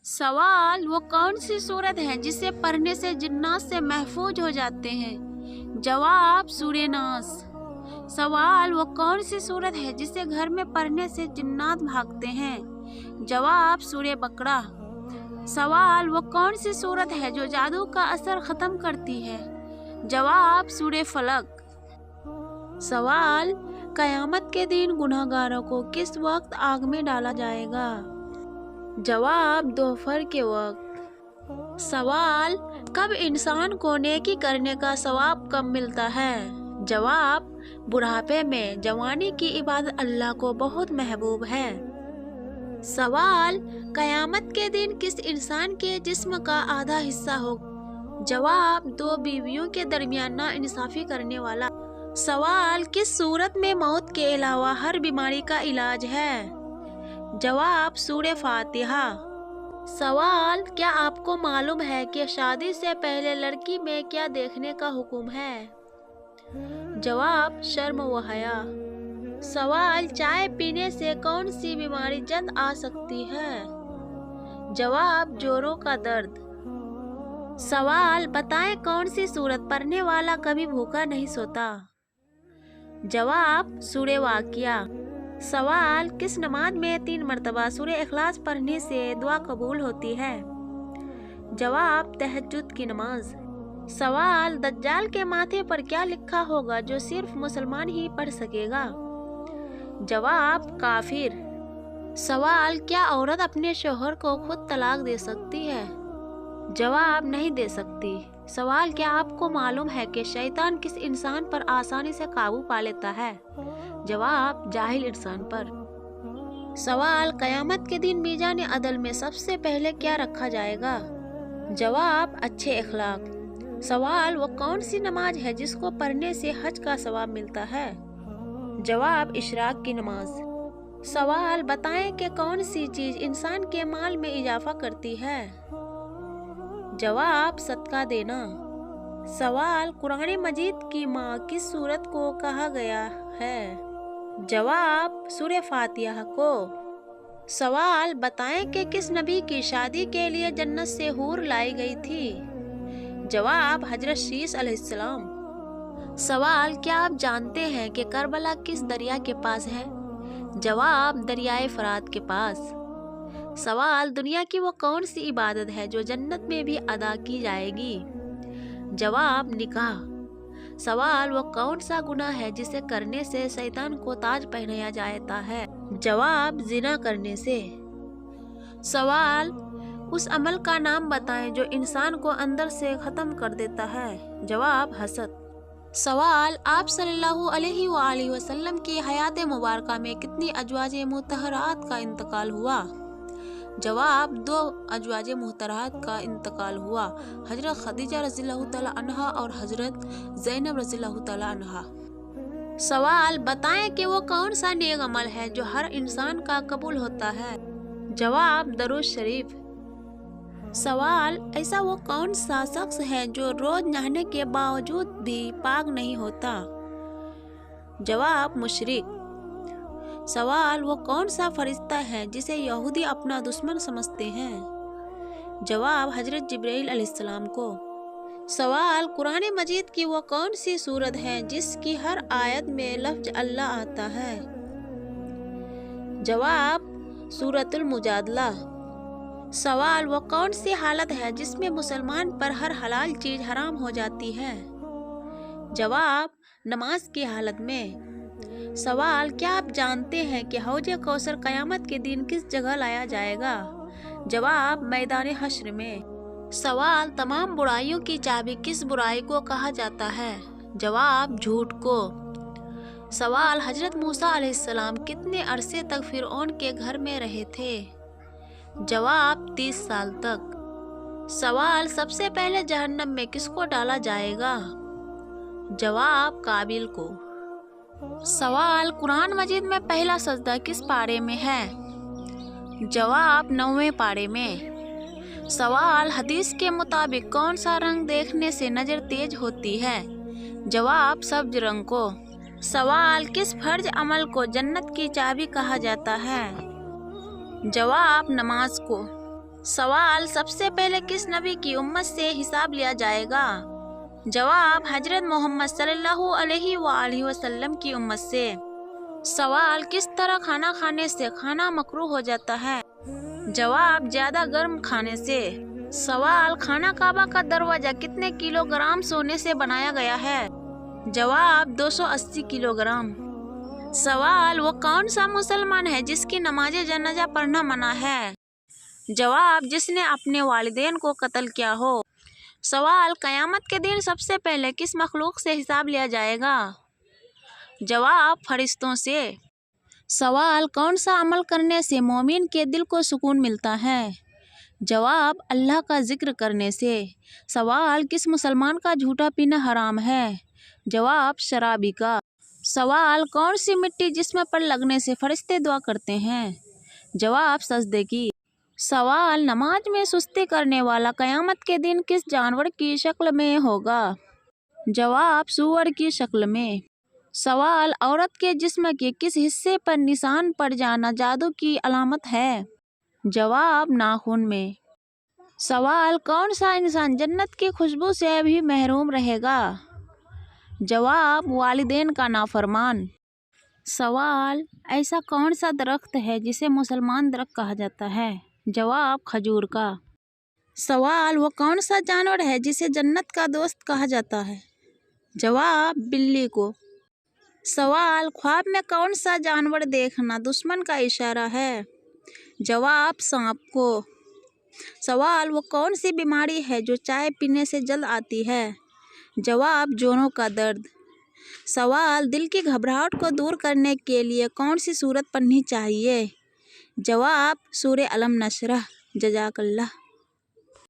सवाल वो कौन सी सूरत है जिसे पढ़ने से जिन्नात से महफूज हो जाते हैं? जवाब सूरह नास। सवाल वो कौन सी सूरत है जिसे घर में पढ़ने से जिन्नात भागते हैं? जवाब सूरह बकरा। सवाल वो कौन सी सूरत है जो जादू का असर ख़त्म करती है? जवाब सूरह फलक। सवाल क़यामत के दिन गुनहगारों को किस वक्त आग में डाला जाएगा? जवाब दोपहर के वक्त। सवाल कब इंसान को नेकी करने का सवाब कब मिलता है? जवाब बुढ़ापे में। जवानी की इबादत अल्लाह को बहुत महबूब है। सवाल क़यामत के दिन किस इंसान के जिस्म का आधा हिस्सा हो? जवाब दो बीवियों के दरमियान नाइंसाफ़ी करने वाला। सवाल किस सूरत में मौत के अलावा हर बीमारी का इलाज है? जवाब सूरह फातिहा। सवाल क्या आपको मालूम है कि शादी से पहले लड़की में क्या देखने का हुक्म है? जवाब शर्म व हया। सवाल चाय पीने से कौन सी बीमारी जल्द आ सकती है? जवाब जोड़ों का दर्द। सवाल बताएं कौन सी सूरत पढ़ने वाला कभी भूखा नहीं सोता? जवाब सूरह वाक़िया। सवाल किस नमाज में 3 मरतबा सूरह इखलास पढ़ने से दुआ कबूल होती है? जवाब तहज्जुद की नमाज। सवाल दज्जाल के माथे पर क्या लिखा होगा जो सिर्फ मुसलमान ही पढ़ सकेगा? जवाब काफिर। सवाल क्या औरत अपने शौहर को खुद तलाक दे सकती है? जवाब नहीं दे सकती। सवाल क्या आपको मालूम है कि शैतान किस इंसान पर आसानी से काबू पा लेता है? जवाब जाहिल इंसान पर। सवाल क़यामत के दिन मीज़ान अदल में सबसे पहले क्या रखा जाएगा? जवाब अच्छे अखलाक। सवाल वो कौन सी नमाज है जिसको पढ़ने से हज का सवाब मिलता है? जवाब इशराक की नमाज। सवाल बताएं कि कौन सी चीज़ इंसान के माल में इजाफा करती है? जवाब सदका देना। सवाल कुरान मजीद की माँ किस सूरत को कहा गया है? जवाब सूरह फातिहा को। सवाल बताएं कि किस नबी की शादी के लिए जन्नत से हूर लाई गई थी? जवाब हजरत शीस अलैहिस्सलाम। सवाल क्या आप जानते हैं कि करबला किस दरिया के पास है? जवाब दरियाए फरात के पास। सवाल दुनिया की वो कौन सी इबादत है जो जन्नत में भी अदा की जाएगी? जवाब निकाह। सवाल वो कौन सा गुनाह है जिसे करने से शैतान को ताज पहनाया जाता है? जवाब जिना करने से। सवाल उस अमल का नाम बताएं जो इंसान को अंदर से ख़त्म कर देता है? जवाब हसद। सवाल आप सल्लल्लाहु अलैहि वसल्लम की हयात मुबारका में कितनी अज़वाजे मुतहरात का इंतकाल हुआ? जवाब 2 अज़वाजे मुहतरमात का इंतकाल हुआ, हजरत खदीजा रज़ियल्लाहु तआला अन्हा और हजरत ज़ैनब रज़ियल्लाहु तआला अन्हा। सवाल बताएं कि वो कौन सा नेक अमल है जो हर इंसान का कबूल होता है? जवाब दरूद शरीफ। सवाल ऐसा वो कौन सा शख्स है जो रोज नहाने के बावजूद भी पाक नहीं होता? जवाब मुशरिक। सवाल वो कौन सा फरिश्ता है जिसे यहूदी अपना दुश्मन समझते हैं? जवाब हजरत जिब्राइल अलैहिस्सलाम को। सवाल कुरान मजीद की वो कौन सी सूरत है जिसकी हर आयत में लफ्ज अल्लाह आता है? जवाब सूरतुल मुजादला। सवाल वो कौन सी हालत है जिसमें मुसलमान पर हर हलाल चीज हराम हो जाती है? जवाब नमाज की हालत में। सवाल क्या आप जानते हैं कि हौज कौसर क़यामत के दिन किस जगह लाया जाएगा? जवाब मैदान हश्र में। सवाल तमाम बुराइयों की चाबी किस बुराई को कहा जाता है? जवाब झूठ को। सवाल हजरत मूसा अलैहिस्सलाम कितने अरसे तक फिरऔन के घर में रहे थे? जवाब 30 साल तक। सवाल सबसे पहले जहन्नम में किसको डाला जाएगा? जवाब काबिल को। सवाल कुरान मजीद में पहला सजदा किस पारे में है? जवाब 9वें पारे में। सवाल हदीस के मुताबिक कौन सा रंग देखने से नज़र तेज होती है? जवाब सब्ज रंग को। सवाल किस फर्ज अमल को जन्नत की चाबी कहा जाता है? जवाब नमाज को। सवाल, सबसे पहले किस नबी की उम्मत से हिसाब लिया जाएगा? जवाब, हजरत मोहम्मद सल्लल्लाहु अलैहि वसल्लम की उम्मत से। सवाल, किस तरह खाना खाने से खाना मकरूह हो जाता है? जवाब, ज्यादा गर्म खाने से। सवाल, खाना काबा का दरवाजा कितने किलोग्राम सोने से बनाया गया है? जवाब, 280 किलोग्राम। सवाल, वो कौन सा मुसलमान है जिसकी नमाज जनाजा पढ़ना मना है? जवाब, जिसने अपने वालिदैन को कत्ल किया हो। सवाल, क़यामत के दिन सबसे पहले किस मखलूक से हिसाब लिया जाएगा? जवाब, फरिश्तों से। सवाल, कौन सा अमल करने से मोमिन के दिल को सुकून मिलता है? जवाब, अल्लाह का जिक्र करने से। सवाल, किस मुसलमान का झूठा पीना हराम है? जवाब, शराबी का। सवाल, कौन सी मिट्टी जिस्म पर लगने से फरिश्ते दुआ करते हैं? जवाब, सजदे की। सवाल, नमाज में सुस्ती करने वाला क़यामत के दिन किस जानवर की शक्ल में होगा? जवाब, सूअर की शक्ल में। सवाल, औरत के जिस्म के किस हिस्से पर निशान पड़ जाना जादू की अलामत है? जवाब, नाखून में। सवाल, कौन सा इंसान जन्नत की खुशबू से भी महरूम रहेगा? जवाब, वालिदैन का नाफरमान। सवाल, ऐसा कौन सा दरख्त है जिसे मुसलमान दरख्त कहा जाता है? जवाब, खजूर का। सवाल, वो कौन सा जानवर है जिसे जन्नत का दोस्त कहा जाता है? जवाब, बिल्ली को। सवाल, ख्वाब में कौन सा जानवर देखना दुश्मन का इशारा है? जवाब, सांप को। सवाल, वो कौन सी बीमारी है जो चाय पीने से जल्द आती है? जवाब, जोड़ों का दर्द। सवाल, दिल की घबराहट को दूर करने के लिए कौन सी सूरत पढ़नी चाहिए? जवाब, सूरह अलम नशरह। जज़ाकल्लाह।